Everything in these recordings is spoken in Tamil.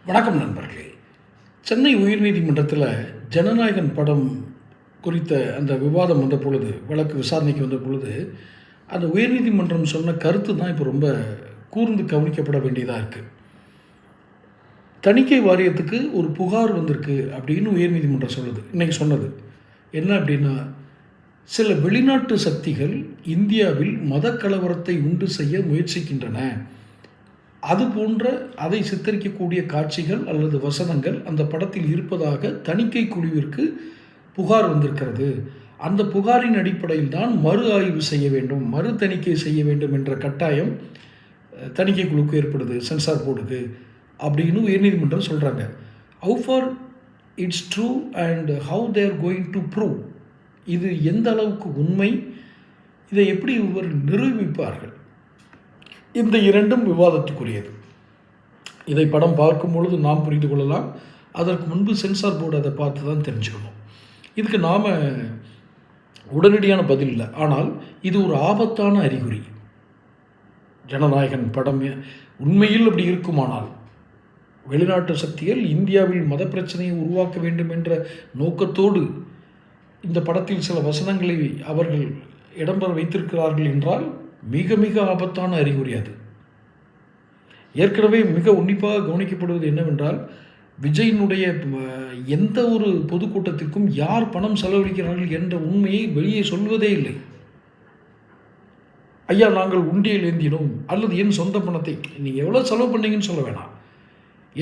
வணக்கம் நண்பர்களே. சென்னை உயர்நீதிமன்றத்தில் ஜனநாயகன் படம் குறித்த அந்த விவாதம் வந்த பொழுது, வழக்கு விசாரணைக்கு வந்த பொழுது, அந்த உயர்நீதிமன்றம் சொன்ன கருத்து தான் இப்போ ரொம்ப கூர்ந்து கவனிக்கப்பட வேண்டியதாக இருக்குது. தணிக்கை வாரியத்துக்கு ஒரு புகார் வந்திருக்கு அப்படின்னு உயர்நீதிமன்றம் சொல்லுது. இன்றைக்கி சொன்னது என்ன அப்படின்னா, சில வெளிநாட்டு சக்திகள் இந்தியாவில் மத கலவரத்தை உண்டு செய்ய முயற்சிக்கின்றன. அது போன்ற அதை சித்தரிக்கக்கூடிய காட்சிகள் அல்லது வசனங்கள் அந்த படத்தில் இருப்பதாக தணிக்கை குழுவிற்கு புகார் வந்திருக்கிறது. அந்த புகாரின் அடிப்படையில் தான் மறு ஆய்வு செய்ய வேண்டும், மறு தணிக்கை செய்ய வேண்டும் என்ற கட்டாயம் தணிக்கை குழுக்கு ஏற்படுது, சென்சார் போர்டுக்கு அப்படின்னு உயர்நீதிமன்றம் சொல்கிறாங்க. How for it's true and how they're going to prove, இது எந்த அளவுக்கு உண்மை, இதை எப்படி இவர் நிரூபிப்பார்கள், இந்த இரண்டும் விவாதத்துக்குரியது. இதை படம் பார்க்கும் பொழுது நாம் புரிந்து கொள்ளலாம். அதற்கு முன்பு சென்சார் போர்டு அதை பார்த்து தான் தெரிஞ்சுக்கணும். இதுக்கு நாம் உடனடியான பதில் இல்லை. ஆனால் இது ஒரு ஆபத்தான அறிகுறி. ஜனநாயகன் படம் உண்மையில் அப்படி இருக்குமானால், வெளிநாட்டு சக்திகள் இந்தியாவில் மத பிரச்சனையை உருவாக்க வேண்டும் என்ற நோக்கத்தோடு இந்த படத்தில் சில வசனங்களை அவர்கள் இடம்பெற வைத்திருக்கிறார்கள் என்றால் மிக மிக ஆபத்தான அறிகுறி அது. ஏற்கனவே மிக உன்னிப்பாக கவனிக்கப்படுவது என்னவென்றால், விஜயினுடைய எந்த ஒரு பொதுக்கூட்டத்திற்கும் யார் பணம் செலவழிக்கிறார்கள் என்ற உண்மையை வெளியே சொல்வதே இல்லை. ஐயா நாங்கள் உண்டியல் ஏந்தினோம் அல்லது என் சொந்த பணத்தை, நீங்கள் எவ்வளோ செலவு பண்ணீங்கன்னு சொல்ல வேணாம்,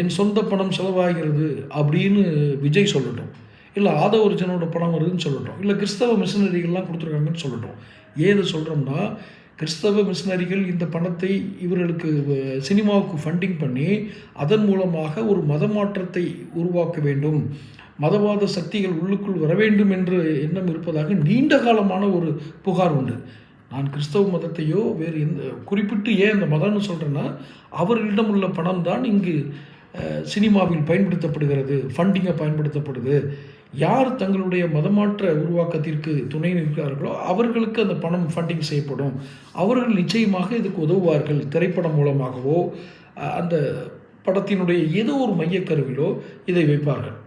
என் சொந்த பணம் செலவாகிறது அப்படின்னு விஜய் சொல்லட்டும், இல்லை ஆதவர்ஜனோட பணம் வருதுன்னு சொல்லட்டும், இல்லை கிறிஸ்தவ மிஷனரிகள்லாம் கொடுத்துருக்காங்கன்னு சொல்லட்டும். ஏது சொல்கிறோம்னா, கிறிஸ்தவ மிஷனரிகள் இந்த பணத்தை இவர்களுக்கு சினிமாவுக்கு ஃபண்டிங் பண்ணி அதன் மூலமாக ஒரு மத மாற்றத்தை உருவாக்க வேண்டும், மதவாத சக்திகள் உள்ளுக்குள் வர வேண்டும் என்ற எண்ணம் இருப்பதாக நீண்ட காலமான ஒரு புகார் உண்டு. நான் கிறிஸ்தவ மதத்தையோ வேறு எந்த குறிப்பிட்டு ஏன் அந்த மதம்னு சொல்கிறேன்னா, அவர்களிடம் உள்ள பணம் தான் இங்கு சினிமாவில் பயன்படுத்தப்படுகிறது, ஃபண்டிங்கை பயன்படுத்தப்படுது. யார் தங்களுடைய மதமாற்ற உருவாக்கத்திற்கு துணை நிற்கிறார்களோ அவர்களுக்கு அந்த பணம் ஃபண்டிங் செய்யப்படும். அவர்கள் நிச்சயமாக இதுக்கு உதவுவார்கள். திரைப்படம் மூலமாகவோ அந்த படத்தினுடைய ஏதோ ஒரு மையக்கருவிலோ இதை வைப்பார்கள்.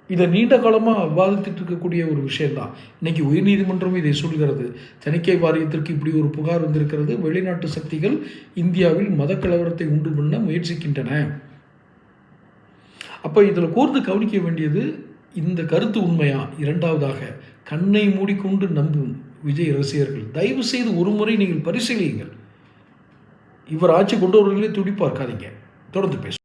இதை நீண்ட காலமாக விவாதித்துட்டு இருக்கக்கூடிய ஒரு விஷயம்தான். இன்றைக்கி உயர்நீதிமன்றம் இதை சொல்கிறது. தணிக்கை வாரியத்திற்கு இப்படி ஒரு புகார் வந்திருக்கிறது, வெளிநாட்டு சக்திகள் இந்தியாவில் மத கலவரத்தை உண்டு பண்ண முயற்சிக்கின்றன. அப்போ இதில் கூர்ந்து கவனிக்க வேண்டியது, இந்த கருத்து உண்மையா? இரண்டாவதாக, கண்ணை மூடிக்கொண்டு நம்பும் விஜய் ரசிகர்கள் தயவு செய்து ஒரு முறை நீங்கள் பரிசீலியுங்கள். இவர் ஆட்சி கொண்டு வருவதிலே துடிப்பார்க்காதீங்க. தொடர்ந்து பேசும்.